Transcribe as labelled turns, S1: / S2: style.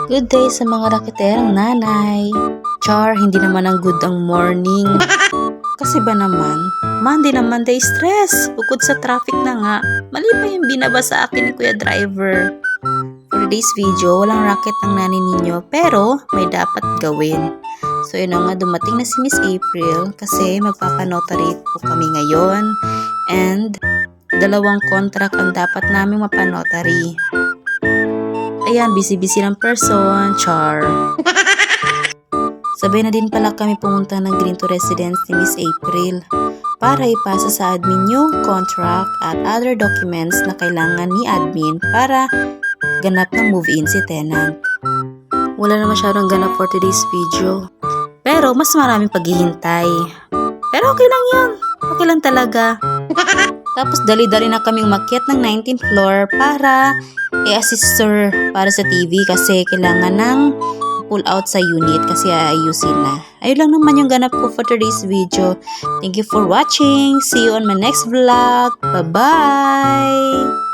S1: Good day sa mga rakiterang nanay. Char, hindi naman ang good ang morning. Kasi ba naman, Monday na Monday stress. Bukod sa traffic na nga, mali pa yung binaba sa akin ni Kuya Driver. For today's video, walang racket ang nanay ninyo, pero may dapat gawin. So yun na nga, dumating na si Miss April kasi magpapanotary po kami ngayon. And dalawang contract ang dapat namin mapanotary. Ayan, busy-busy ng person, char. Sabay na din pala kami pumunta ng Green to Residence ni Miss April para ipasa sa admin yung contract at other documents na kailangan ni admin para ganap na move-in si tenant. Wala na masyadong ganap for today's video. Pero mas maraming paghihintay. Pero okay lang yan. Okay lang talaga. Tapos dali-dali na kami umakyat ng 19th floor para i-assist sir para sa TV kasi kailangan ng pull out sa unit kasi aayusin na. Ayun lang naman yung ganap ko for today's video. Thank you for watching. See you on my next vlog. Bye-bye!